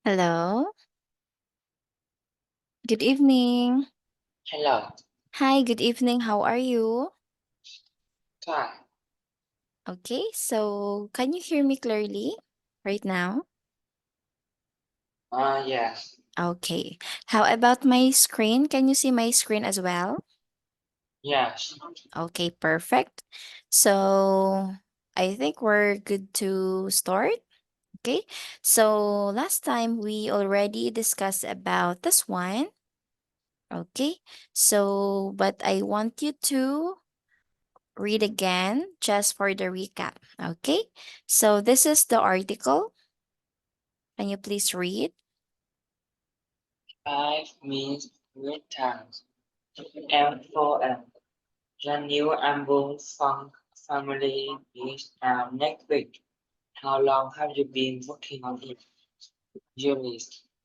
Hello. Good evening. Hello, Hi, good evening. How are you? fine. Okay, so can you hear me clearly right now? Yes, Okay. How about my screen? Can you see my screen as well? yes. Okay, perfect. So I think we're good to start. Okay. So last time we already discussed about this one. Okay. So, but I want you to read again just for the recap. Okay. So this is the article. Can you please read? Five means three times. And for the new album from family is next week. How long have you been working on it? Usually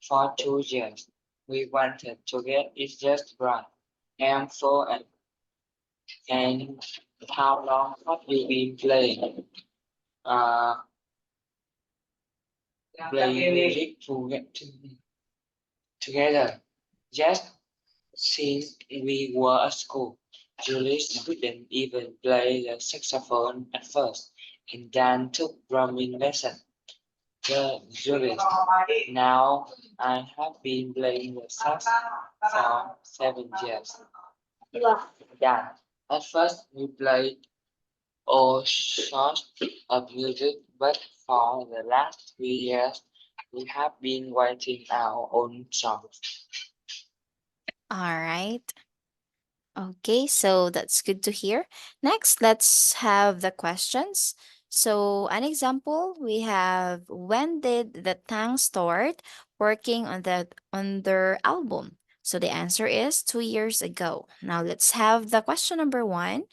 for 2 years. We wanted to get it just right. And for and how long have you been uh playing music together? Just since we were at school, Julius couldn't even play the saxophone at first, and Dan took drumming lessons. Julius, now I have been playing the sax for 7 years. Dan, at first we played all sorts of music, but for the last 3 years we have been writing our own songs. All right. Okay, so that's good to hear. Next, let's have the questions. So, an example, we have when did the Tang start working on their album? So the answer is 2 years ago. Now let's have the question number one.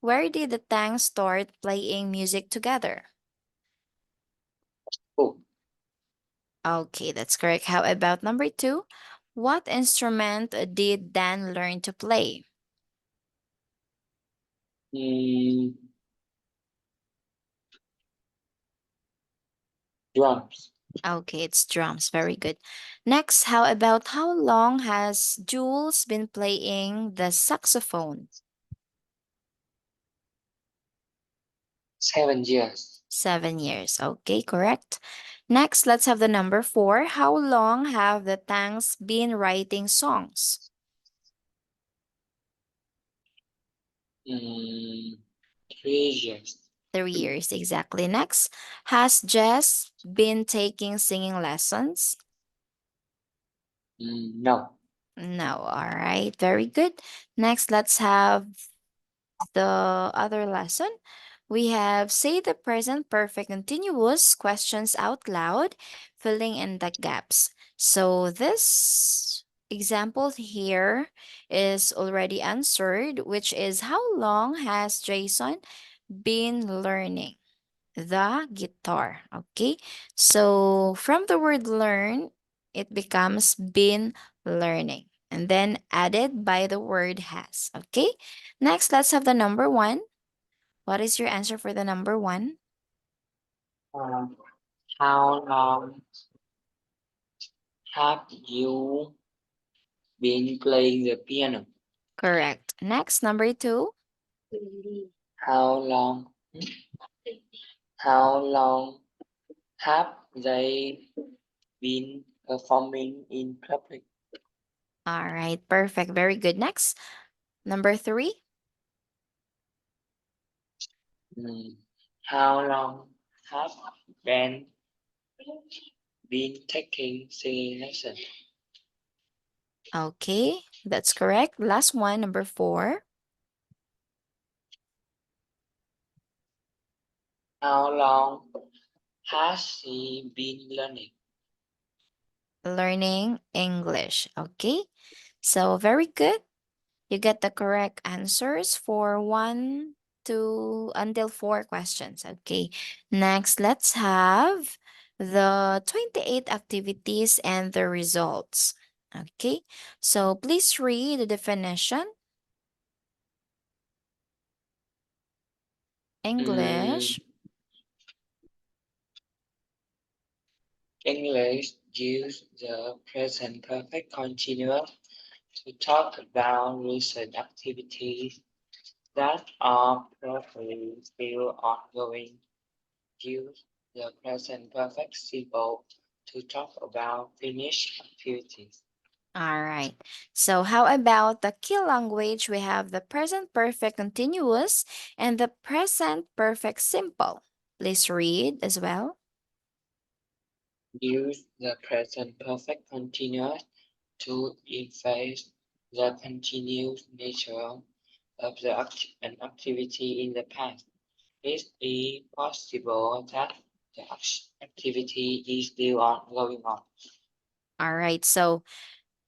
Where did the Tang start playing music together? Oh, Okay, that's correct. How about number two? What instrument did Dan learn to play? mm, drums. Okay, it's drums. Very good. Next, how about how long has Jules been playing the saxophone? 7 years. 7 years. Okay, correct. Next, let's have the number four. How long have the Tangs been writing songs? Mm, 3 years. 3 years, exactly. Next, has Jess been taking singing lessons? No. No. All right, very good. Next, let's have the other lesson. We have say the present perfect continuous questions out loud, filling in the gaps. So this example here is already answered, which is how long has Jason been learning the guitar? Okay. So from the word learn, it becomes been learning and then added by the word has. Okay. Next, let's have the number one. What is your answer for the number one? Um, how long have you been playing the piano? Correct. Next, number two. How long? How long have they been performing in public? All right, perfect. Very good. Next, number three. Mm, how long have Ben been taking singing lessons? Okay, that's correct. Last one, number four. How long has he been learning? Learning English. Okay, so very good. You get the correct answers for one, two, until four questions. Okay, next, let's have the 28 activities and the results. Okay, so please read the definition. Mm, English. English Use the present perfect continuous to talk about recent activities that are probably still ongoing. Use the present perfect simple to talk about finished activities. All right. So how about the key language? We have the present perfect continuous and the present perfect simple. Please read as well. Use the present perfect continuous to emphasize the continuous nature of an activity in the past. It is possible that the activity is still going on. All right. So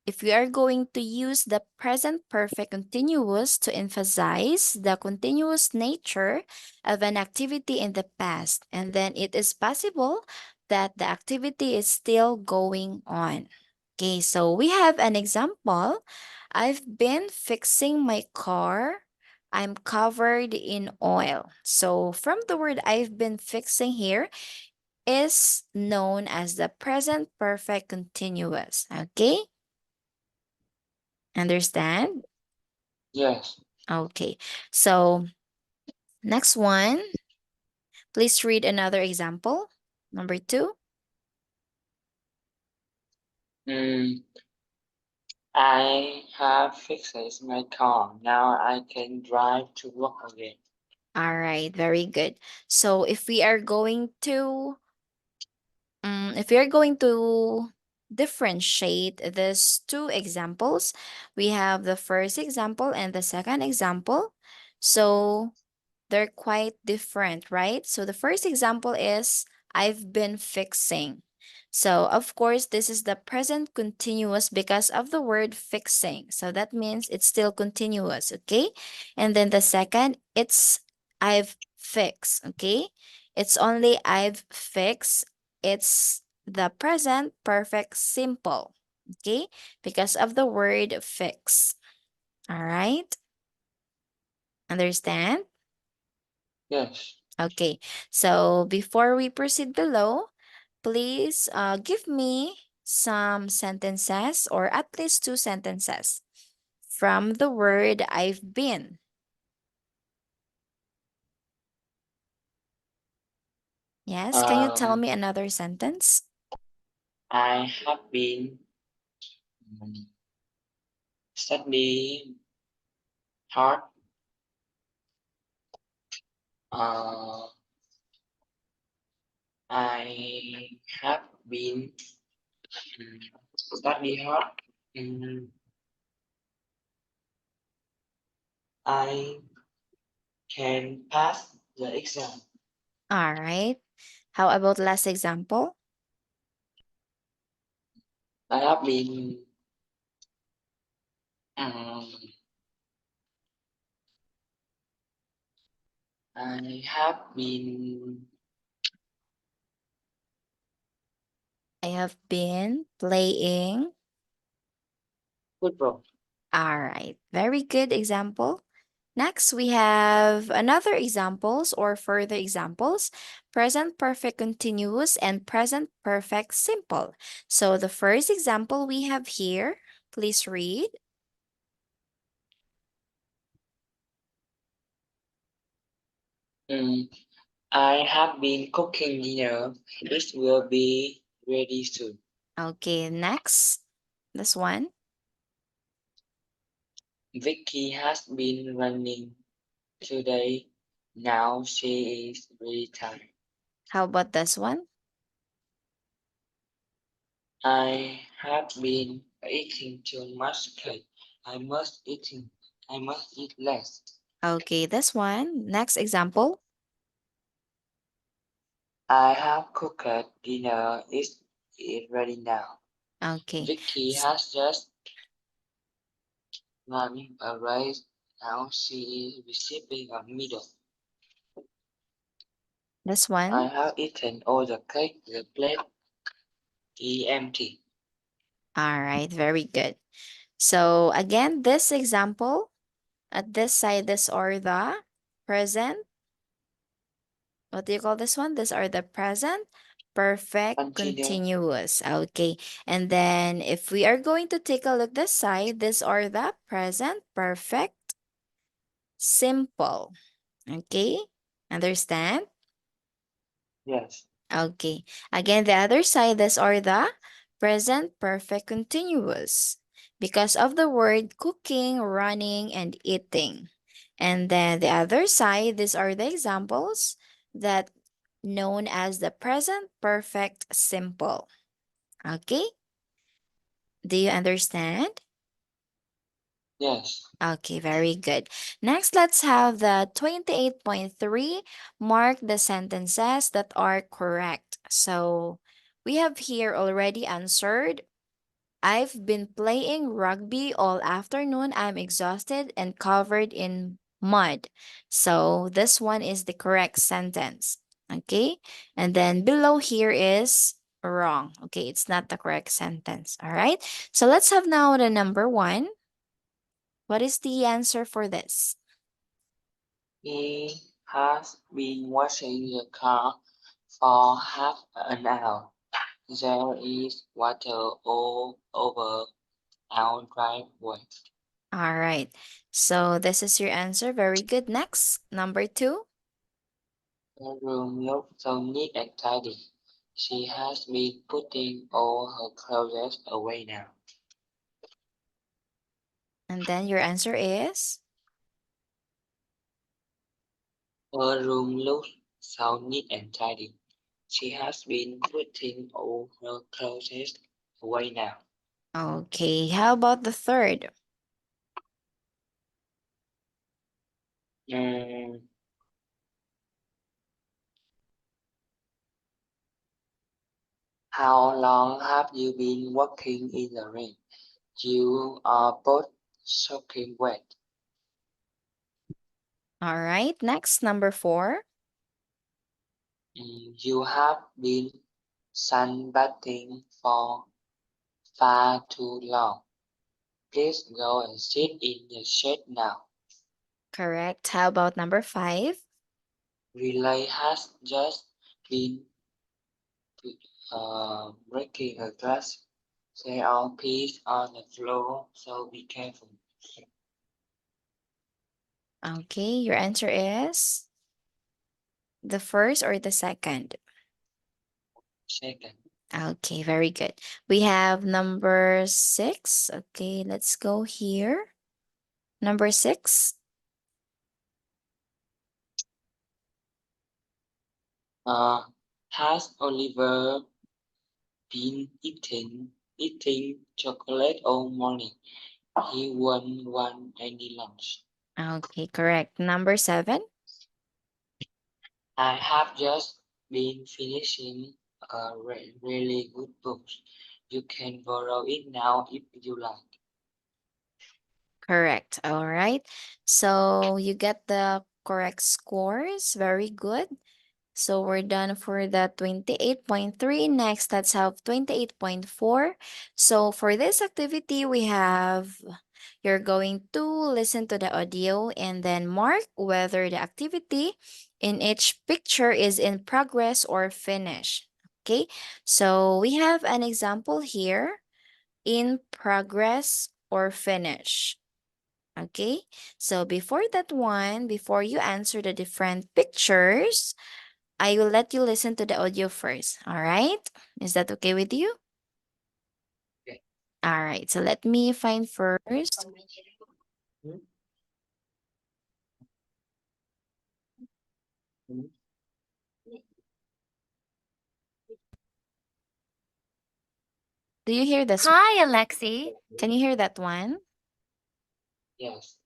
if we are going to use the present perfect continuous to emphasize the continuous nature of an activity in the past, and then it is possible that the activity is still going on. Okay, so we have an example. I've been fixing my car. I'm covered in oil. So, from the word I've been fixing here is known as the present perfect continuous. Okay, understand? Yes. Okay, so next one, please read another example. Number two. Mm, I have fixed my car. Now I can drive to work again. All right, very good. So if we are going to differentiate these two examples, we have the first example and the second example. So they're quite different, right? So the first example is I've been fixing. So, of course, this is the present continuous because of the word fixing. So that means it's still continuous, okay? And then the second, it's I've fixed, okay? It's only I've fixed. It's the present perfect simple, okay? Because of the word fix. All right? Understand? Yes. Okay, so before we proceed below, please give me some sentences or at least two sentences from the word I've been. Yes, can you tell Um, me another sentence? I have been studying hard. Uh, I have been studying hard. Mm, I can pass the exam. All right. How about last example? I have been um, I have been I have been playing. football. All right. Very good example. Next, we have another examples or further examples, present perfect continuous and present perfect simple. So the first example we have here, please read. Mm, I have been cooking dinner. It will be ready soon. Okay, next, this one. Vicky has been running today. Now she is really tired. How about this one? I have been eating too much cake. I must eating. I must eat less. Okay, this one. Next example. I have cooked dinner. It's ready now. Okay, Vicky has just running a race. Now she is receiving a medal. this I one. have eaten all the cake. The plate is empty. All right, very good. So again, this example at this side, these are the present. What do you call this one? These are the present Perfect Continue. continuous. Okay. And then if we are going to take a look this side, these are the present perfect simple. Okay? Understand? Yes. Okay. Again, the other side, these are the present perfect continuous because of the word cooking, running, and eating. And then the other side, these are the examples that known as the present perfect simple. Okay? Do you understand? Yes. Okay, very good. Next, let's have the 28.3 mark the sentences that are correct. So, we have here already answered. I've been playing rugby all afternoon. I'm exhausted and covered in mud. So, this one is the correct sentence. Okay? And then below here is wrong. Okay, it's not the correct sentence. All right? So, let's have now the number one. What is the answer for this? He has been washing the car for half an hour. There is water all over our driveway. All right. So this is your answer. Very good. Next, number two. The room looks so neat and tidy. She has been putting all her clothes away now. And then your answer is? Her room looks so neat and tidy. She has been putting all her clothes away now. Okay. How about the third? Mm, how long have you been walking in the rain? You are both soaking wet. All right. Next, number four. You have been sunbathing for far too long. Please go and sit in the shade now. Correct. How about number five? Relay has just been breaking a glass. There are pieces on the floor, so be careful. Okay. Your answer is the first or the second? Second, Okay. Very good. We have number six. Okay. Let's go here. Number six. uh, has Oliver been eating chocolate all morning? He won't want any lunch. Okay. Correct. Number seven. I have just been finishing a really good book. You can borrow it now if you like. Correct. All right. So you get the correct scores. Very good. So we're done for the 28.3. Next, let's have 28.4. So for this activity, we have you're going to listen to the audio and then mark whether the activity in each picture is in progress or finished. Okay. So we have an example here in progress or finish. Okay, so before that one, before you answer the different pictures, I will let you listen to the audio first. All right, is that okay with you? Okay. All right, so let me find first. Hmm? Hmm? Do you hear this? Hi, Alexi. Can you hear that one? Yes.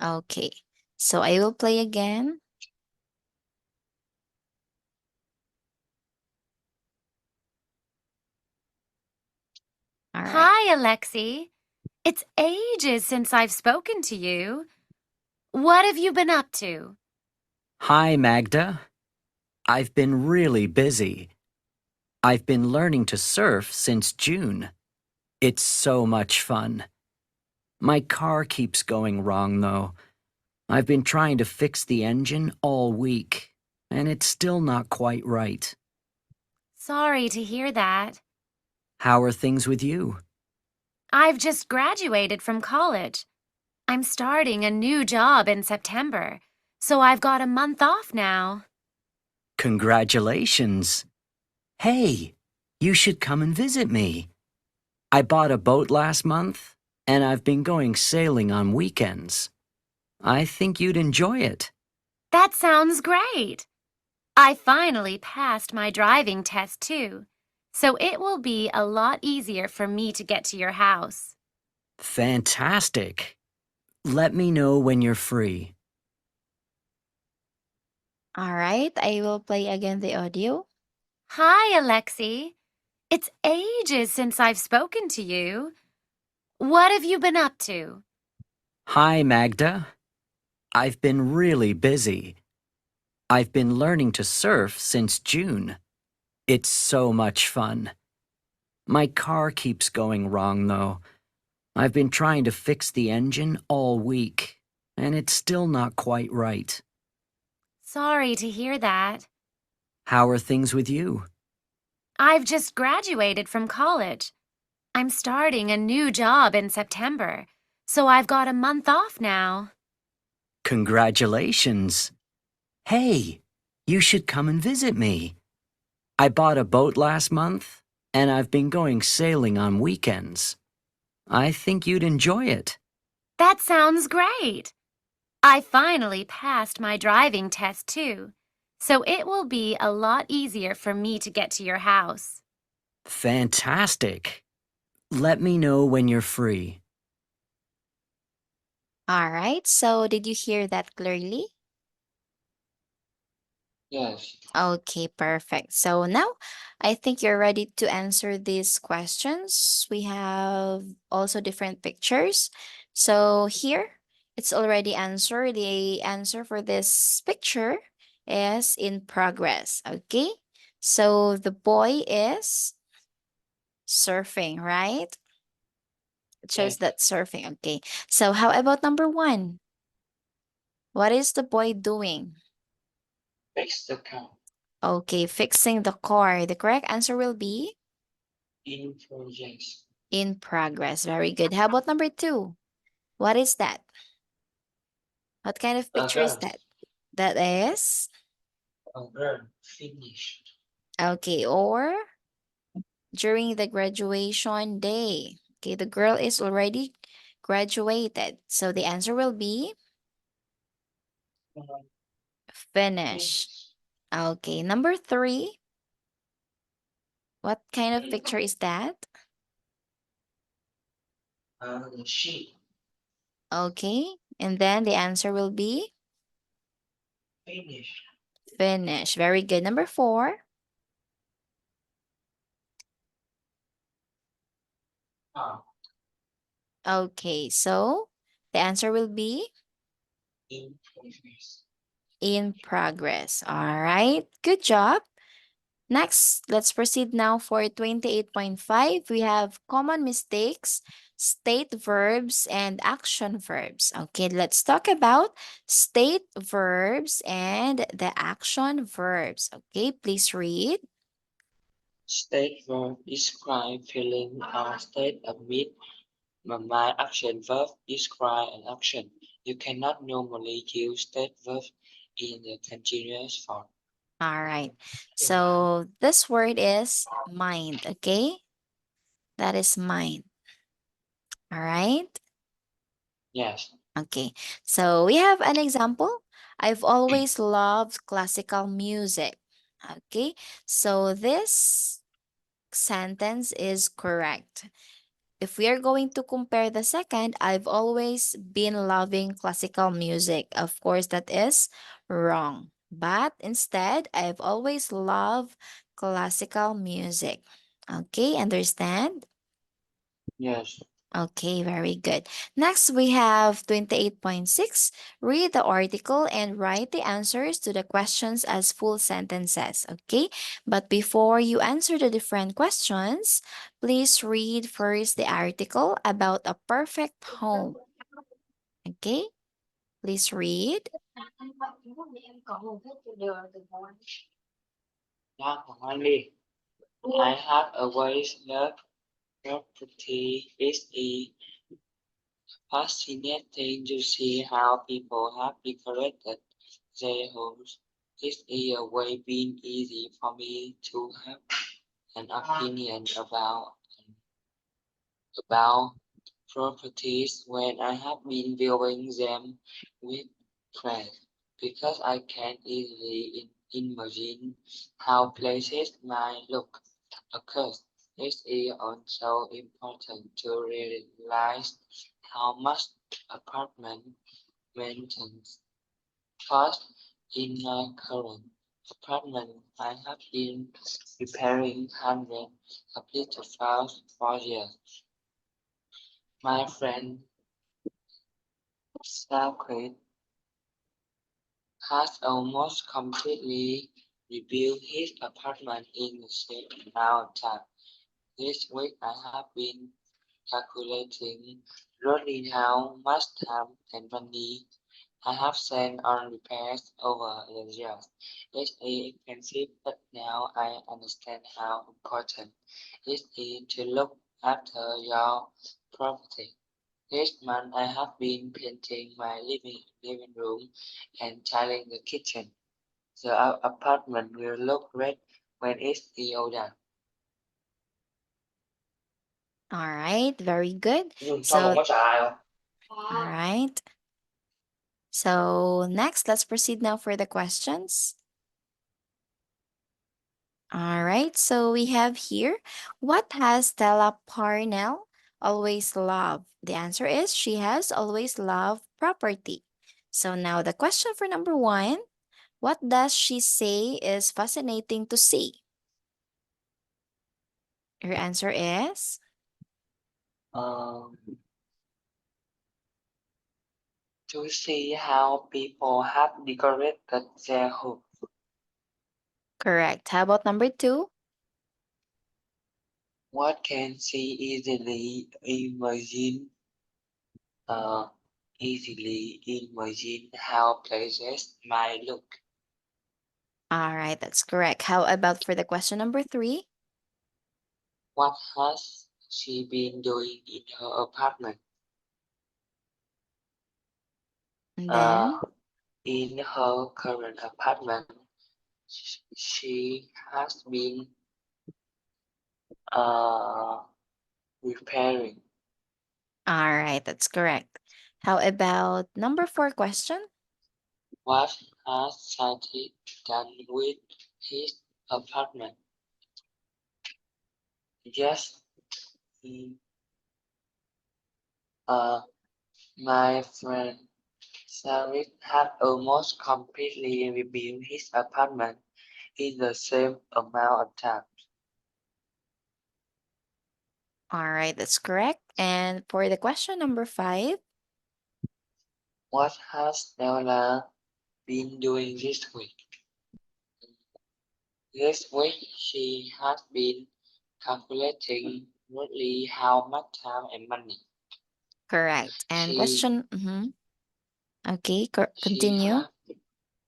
Okay, so I will play again. All right. Hi, Alexi. It's ages since I've spoken to you. What have you been up to? Hi, Magda. I've been really busy. I've been learning to surf since June. It's so much fun. My car keeps going wrong, though. I've been trying to fix the engine all week, and it's still not quite right. Sorry to hear that. How are things with you? I've just graduated from college. I'm starting a new job in September, so I've got a month off now. Congratulations. Hey, you should come and visit me. I bought a boat last month, and I've been going sailing on weekends. I think you'd enjoy it. That sounds great. I finally passed my driving test too, so it will be a lot easier for me to get to your house. Fantastic. Let me know when you're free. All right, I will play again the audio. Hi, Alexi. It's ages since I've spoken to you. What have you been up to? Hi, Magda. I've been really busy. I've been learning to surf since June. It's so much fun. My car keeps going wrong, though. I've been trying to fix the engine all week, and it's still not quite right. Sorry to hear that. How are things with you? I've just graduated from college. I'm starting a new job in September, so I've got a month off now. Congratulations. Hey, you should come and visit me. I bought a boat last month, and I've been going sailing on weekends. I think you'd enjoy it. That sounds great. I finally passed my driving test too, so it will be a lot easier for me to get to your house. Fantastic. Let me know when you're free. All right, so did you hear that clearly? Yes. Okay, perfect. So now I think you're ready to answer these questions. We have also different pictures. So here it's already answered. The answer for this picture is in progress. Okay, so the boy is surfing, right? It shows Yes. that surfing. Okay, so how about number one? What is the boy doing? Fix the car. Okay, fixing the car. The correct answer will be In progress. in progress. Very good. How about number two? What is that? What kind of A picture is girl. that? That is A girl. Finished. okay, or during the graduation day. Okay, the girl is already graduated. So the answer will be Uh, finish. Finish. Okay, number three. What kind of picture is that? The sheep. Okay, and then the answer will be Finish. finish. Very good. Number four. Ah, Okay, so the answer will be in progress. in progress. All right, good job. Next, let's proceed now for 28.5. We have common mistakes, state verbs, and action verbs. Okay, let's talk about state verbs and the action verbs. Okay, please read. State verb describe feeling or state of meat. My action verb describe an action. You cannot normally use state verb in the continuous form. All right, so this word is mind. Okay, that is mind. All right. Yes. Okay, so we have an example. I've always loved classical music. Okay, so this sentence is correct. If we are going to compare the second, I've always been loving classical music. Of course, that is wrong. But instead, I've always loved classical music. Okay, understand? Yes. Okay, very good. Next, we have 28.6. Read the article and write the answers to the questions as full sentences. Okay, but before you answer the different questions, please read first the article about a perfect home. Okay, please read. Đó, còn anh đi. I have always loved property. It's fascinating to see how people have decorated their homes. It's a way been easy for me to have an opinion about properties when I have been viewing them with friends, because I can easily imagine how places might look. Of course, it is also important to realize how much apartment maintenance costs. In my current apartment, I have been repairing hundreds of little files for years. My friend Sacred has almost completely rebuilt his apartment in the same amount of time. This week I have been calculating roughly how much time and money I have spent on repairs over the years. It's expensive, but now I understand how important it is to look after your property. This month I have been painting my living room and tiling the kitchen. The apartment will look great when it's all done. All right, very good. Cho một So, món xài không? all right. So, next, let's proceed now for the questions. All right, so we have here, what has Stella Parnell always loved? The answer is she has always loved property. So now the question for number one, what does she say is fascinating to see? Your answer is Um, to see how people have decorated their home. correct. How about number two? What can she uh, easily imagine how places might look? All right, that's correct. How about for the question number three? What has she been doing in her apartment? And Uh, then, in her current apartment, she has been uh, repairing. all right, that's correct. How about number four question? What has Sati done with his apartment? Yes, mm, uh, my friend Sarit had almost completely rebuilt his apartment in the same amount of time. All right, that's correct. And for the question number five, What has Stella been doing this week? This week she has been calculating roughly how much time and money correct. And she question, okay, she continue. has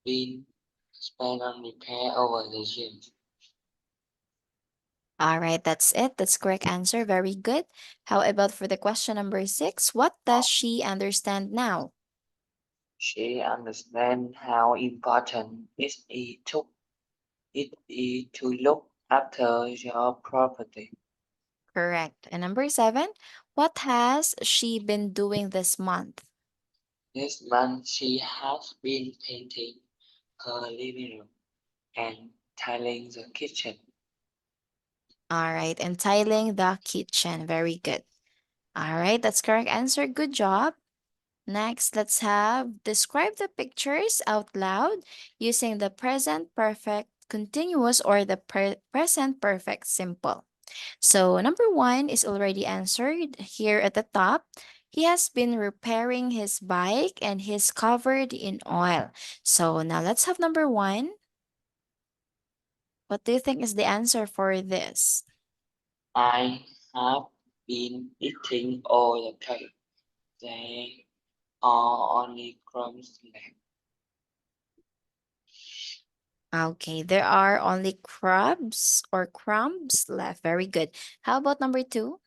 been spent on repair over the years. All right, that's it. That's correct answer. Very good. How about for the question number six? What does she understand now? She understands how important it is to look after your property. Correct. And number seven, what has she been doing this month? This month she has been painting her living room and tiling the kitchen. All right, and tiling the kitchen. Very good. All right, that's correct answer. Good job. Next, let's have describe the pictures out loud using the present perfect continuous or the present perfect simple. So, number one is already answered here at the top. He has been repairing his bike and he's covered in oil. So, now let's have number one. What do you think is the answer for this? I have been eating all the cake. There are only crumbs left. Okay, there are only crabs or crumbs left. Very good. How about number two?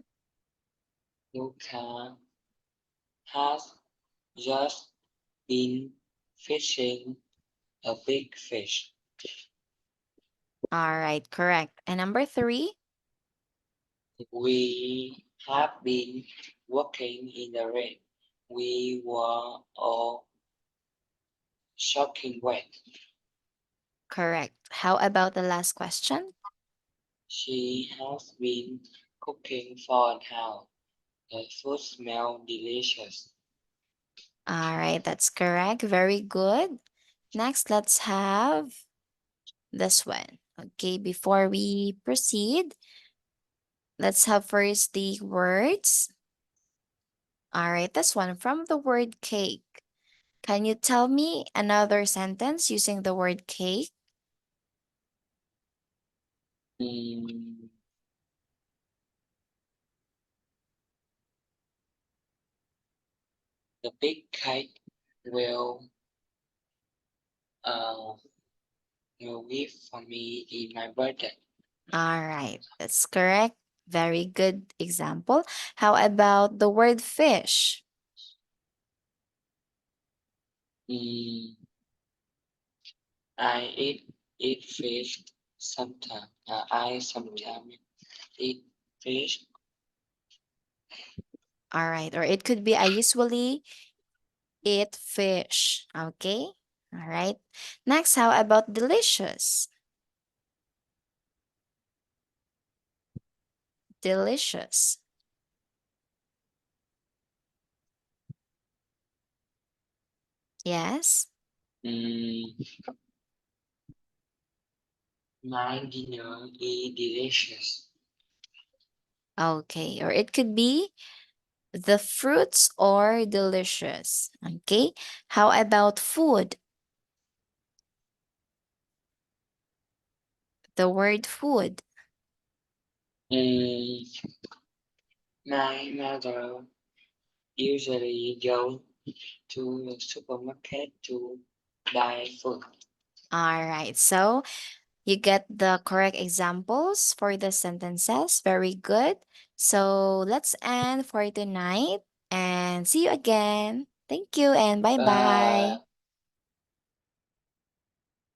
Luca has just been fishing a big fish. All right, correct. And number three? We have been walking in the rain. We were all soaking wet. Correct. How about the last question? She has been cooking for an hour. The food smells delicious. All right, that's correct. Very good. Next, let's have this one. Okay, before we proceed, let's have first the words. All right, this one from the word cake. Can you tell me another sentence using the word cake? Mm, the big cake will uh will give for me in my birthday. All right, that's correct. Very good example. How about the word fish? Mm, I eat fish sometimes. I sometimes eat fish. All right, or it could be I usually eat fish. Okay, all right. Next, how about delicious? Delicious. Yes. Mm, my dinner is delicious. Okay, or it could be the fruits are delicious. Okay, how about food? The word food. Mm, my mother usually goes to the supermarket to buy food. All right, so you get the correct examples for the sentences. Very good. So let's end for tonight and see you again. Thank you and bye Bye. bye.